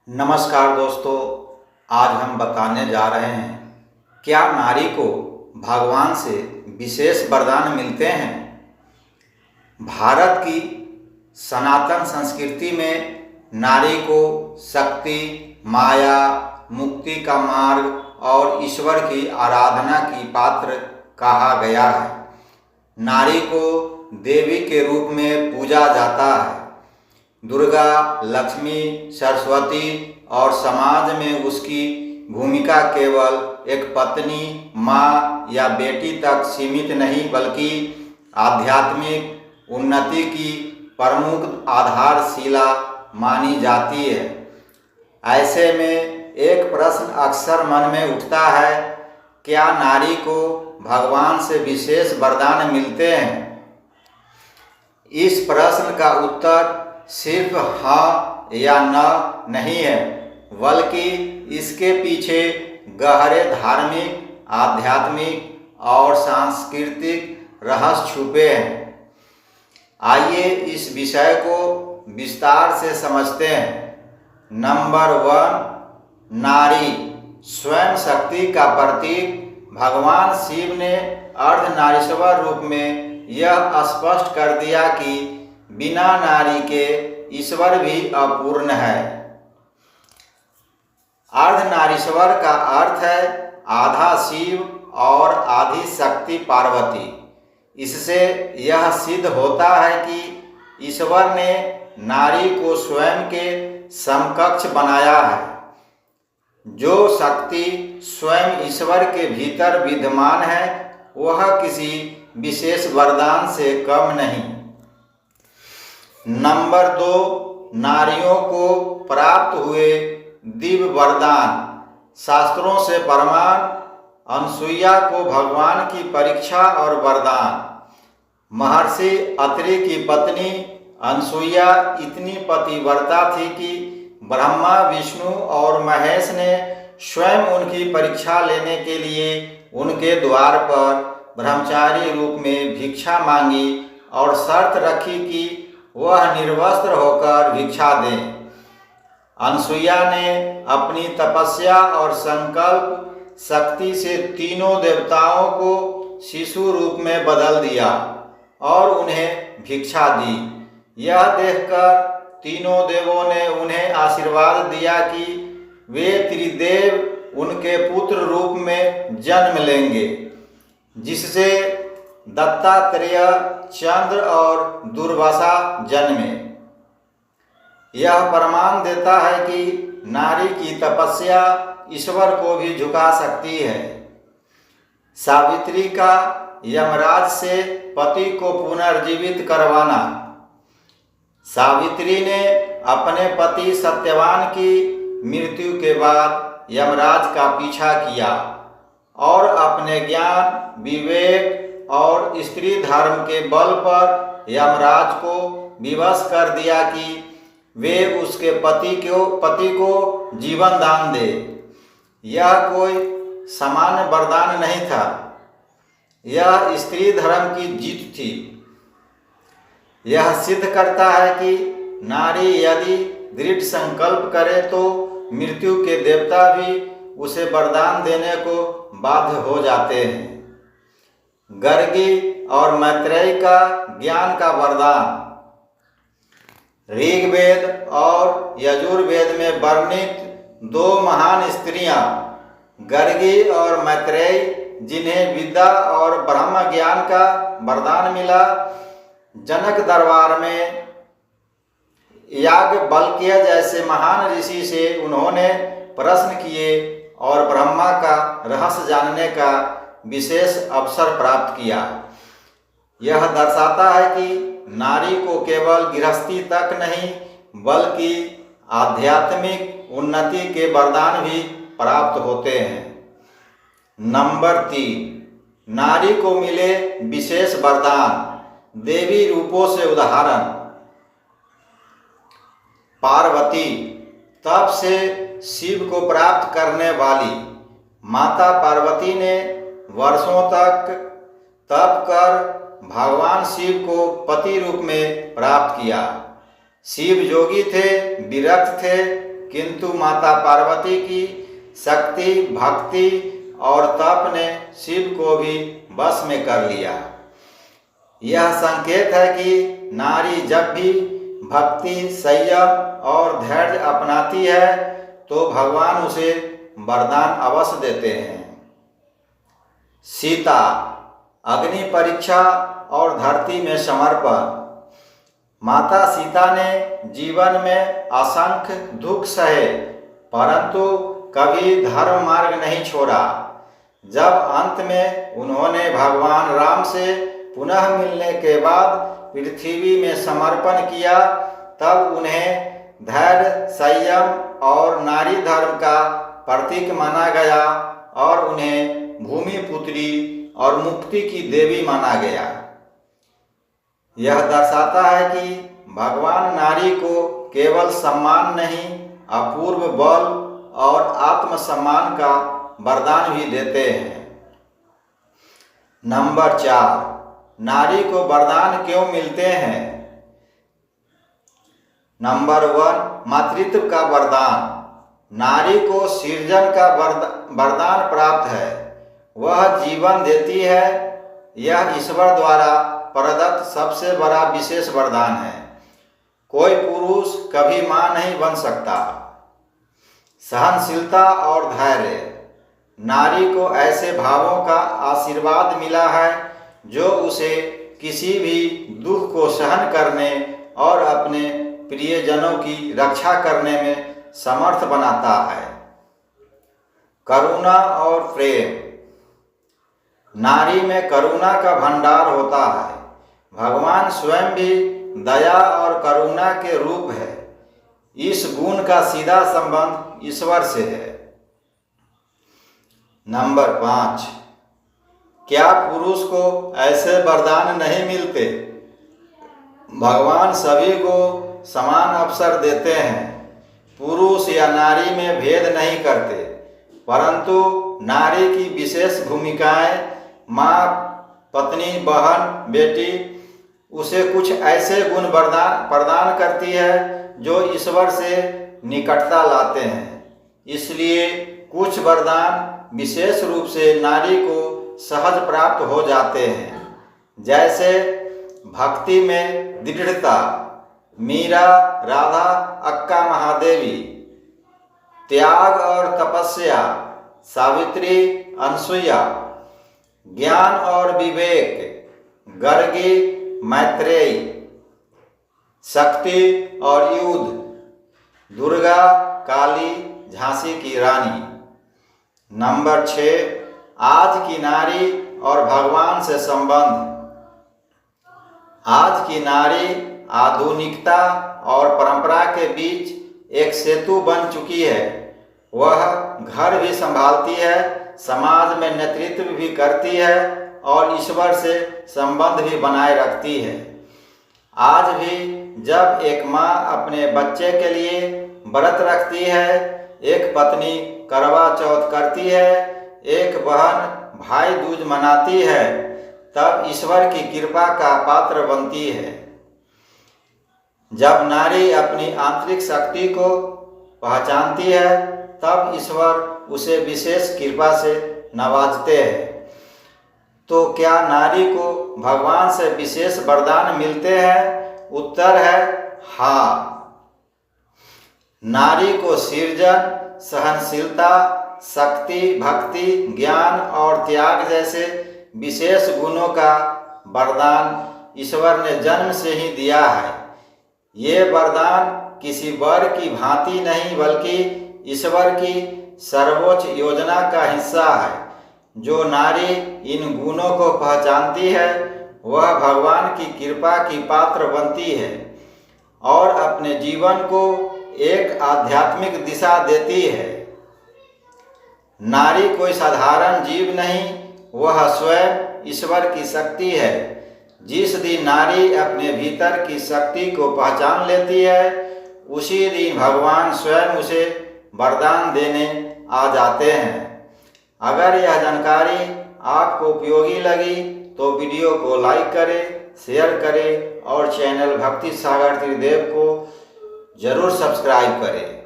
नमस्कार दोस्तों, आज हम बताने जा रहे हैं क्या नारी को भगवान से विशेष वरदान मिलते हैं। भारत की सनातन संस्कृति में नारी को शक्ति, माया, मुक्ति का मार्ग और ईश्वर की आराधना की पात्र कहा गया है। नारी को देवी के रूप में पूजा जाता है। दुर्गा, लक्ष्मी, सरस्वती और समाज में उसकी भूमिका केवल एक पत्नी, माँ या बेटी तक सीमित नहीं बल्कि आध्यात्मिक उन्नति की प्रमुख आधारशिला मानी जाती है। ऐसे में एक प्रश्न अक्सर मन में उठता है, क्या नारी को भगवान से विशेष वरदान मिलते हैं? इस प्रश्न का उत्तर सिर्फ हाँ या न नहीं है, बल्कि इसके पीछे गहरे धार्मिक, आध्यात्मिक और सांस्कृतिक रहस्य छुपे हैं। आइए इस विषय को विस्तार से समझते हैं। नंबर 1, नारी स्वयं शक्ति का प्रतीक। भगवान शिव ने अर्धनारीश्वर रूप में यह स्पष्ट कर दिया कि बिना नारी के ईश्वर भी अपूर्ण है। अर्धनारीश्वर का अर्थ है आधा शिव और आधी शक्ति पार्वती। इससे यह सिद्ध होता है कि ईश्वर ने नारी को स्वयं के समकक्ष बनाया है। जो शक्ति स्वयं ईश्वर के भीतर विद्यमान है, वह किसी विशेष वरदान से कम नहीं। नंबर 2, नारियों को प्राप्त हुए दिव्य वरदान। शास्त्रों से प्रमाण। अनसुईया को भगवान की परीक्षा और वरदान। महर्षि अत्रि की पत्नी अनसुईया इतनी पतिव्रता थी कि ब्रह्मा, विष्णु और महेश ने स्वयं उनकी परीक्षा लेने के लिए उनके द्वार पर ब्रह्मचारी रूप में भिक्षा मांगी और शर्त रखी कि वह निर्वस्त्र होकर भिक्षा दें। अनसुईया ने अपनी तपस्या और संकल्प शक्ति से तीनों देवताओं को शिशु रूप में बदल दिया और उन्हें भिक्षा दी। यह देखकर तीनों देवों ने उन्हें आशीर्वाद दिया कि वे त्रिदेव उनके पुत्र रूप में जन्म लेंगे, जिससे दत्तात्रेय, चंद्र और दुर्वासा जन्मे। यह प्रमाण देता है कि नारी की तपस्या ईश्वर को भी झुका सकती है। सावित्री का यमराज से पति को पुनर्जीवित करवाना। सावित्री ने अपने पति सत्यवान की मृत्यु के बाद यमराज का पीछा किया और अपने ज्ञान, विवेक और स्त्री धर्म के बल पर यमराज को विवश कर दिया कि वे उसके पति को जीवन दान दे। यह कोई सामान्य वरदान नहीं था, यह स्त्री धर्म की जीत थी। यह सिद्ध करता है कि नारी यदि दृढ़ संकल्प करे तो मृत्यु के देवता भी उसे वरदान देने को बाध्य हो जाते हैं। गर्गी और मैत्रेयी का ज्ञान का वरदान। ऋग्वेद और यजुर्वेद में वर्णित दो महान स्त्रियां, गर्गी और मैत्रेयी, जिन्हें विद्या और ब्रह्म ज्ञान का वरदान मिला, जनक दरबार में याज्ञवल्क्य जैसे महान ऋषि से उन्होंने प्रश्न किए और ब्रह्मा का रहस्य जानने का विशेष अवसर प्राप्त किया। यह दर्शाता है कि नारी को केवल गृहस्थी तक नहीं बल्कि आध्यात्मिक उन्नति के वरदान भी प्राप्त होते हैं। नंबर 3, नारी को मिले विशेष वरदान। देवी रूपों से उदाहरण। पार्वती, तप से शिव को प्राप्त करने वाली। माता पार्वती ने वर्षों तक तप कर भगवान शिव को पति रूप में प्राप्त किया। शिव योगी थे, विरक्त थे किंतु माता पार्वती की शक्ति, भक्ति और तप ने शिव को भी वश में कर लिया। यह संकेत है कि नारी जब भी भक्ति, संयम और धैर्य अपनाती है तो भगवान उसे वरदान अवश्य देते हैं। सीता, अग्नि परीक्षा और धरती में समर्पण। माता सीता ने जीवन में असंख्य दुख सहे, परंतु कभी धर्म मार्ग नहीं छोड़ा। जब अंत में उन्होंने भगवान राम से पुनः मिलने के बाद पृथ्वी में समर्पण किया, तब उन्हें धैर्य, संयम और नारी धर्म का प्रतीक माना गया और उन्हें भूमि पुत्री और मुक्ति की देवी माना गया। यह दर्शाता है कि भगवान नारी को केवल सम्मान नहीं, अपूर्व बल और आत्मसम्मान का वरदान भी देते हैं। नंबर 4, नारी को वरदान क्यों मिलते हैं? नंबर 1, मातृत्व का वरदान। नारी को सृजन का वरदान प्राप्त है। वह जीवन देती है। यह ईश्वर द्वारा प्रदत्त सबसे बड़ा विशेष वरदान है। कोई पुरुष कभी मां नहीं बन सकता। सहनशीलता और धैर्य। नारी को ऐसे भावों का आशीर्वाद मिला है जो उसे किसी भी दुख को सहन करने और अपने प्रियजनों की रक्षा करने में समर्थ बनाता है। करुणा और प्रेम। नारी में करुणा का भंडार होता है। भगवान स्वयं भी दया और करुणा के रूप है। इस गुण का सीधा संबंध ईश्वर से है। नंबर 5, क्या पुरुष को ऐसे वरदान नहीं मिलते? भगवान सभी को समान अवसर देते हैं। पुरुष या नारी में भेद नहीं करते, परंतु नारी की विशेष भूमिकाएं, माँ, पत्नी, बहन, बेटी, उसे कुछ ऐसे गुण प्रदान करती है जो ईश्वर से निकटता लाते हैं। इसलिए कुछ वरदान विशेष रूप से नारी को सहज प्राप्त हो जाते हैं, जैसे भक्ति में दृढ़ता, मीरा, राधा, अक्का महादेवी, त्याग और तपस्या, सावित्री, अनसुईया, ज्ञान और विवेक, गर्गी, मैत्रेयी, शक्ति और युद्ध, दुर्गा, काली, झांसी की रानी। नंबर 6, आज की नारी और भगवान से संबंध। आज की नारी आधुनिकता और परंपरा के बीच एक सेतु बन चुकी है। वह घर भी संभालती है, समाज में नेतृत्व भी करती है और ईश्वर से संबंध भी बनाए रखती है। आज भी जब एक माँ अपने बच्चे के लिए व्रत रखती है, एक पत्नी करवा चौथ करती है, एक बहन भाई दूज मनाती है, तब ईश्वर की कृपा का पात्र बनती है। जब नारी अपनी आंतरिक शक्ति को पहचानती है, तब ईश्वर उसे विशेष कृपा से नवाजते हैं। तो क्या नारी को भगवान से विशेष वरदान मिलते हैं? उत्तर है हाँ। नारी को सृजन, सहनशीलता, शक्ति, भक्ति, ज्ञान और त्याग जैसे विशेष गुणों का वरदान ईश्वर ने जन्म से ही दिया है। ये वरदान किसी वर की भांति नहीं, बल्कि ईश्वर की सर्वोच्च योजना का हिस्सा है। जो नारी इन गुणों को पहचानती है, वह भगवान की कृपा की पात्र बनती है और अपने जीवन को एक आध्यात्मिक दिशा देती है। नारी कोई साधारण जीव नहीं, वह स्वयं ईश्वर की शक्ति है। जिस दिन नारी अपने भीतर की शक्ति को पहचान लेती है, उसी दिन भगवान स्वयं उसे वरदान देने आ जाते हैं। अगर यह जानकारी आपको उपयोगी लगी तो वीडियो को लाइक करें, शेयर करें और चैनल भक्ति सागर त्रिदेव को जरूर सब्सक्राइब करें।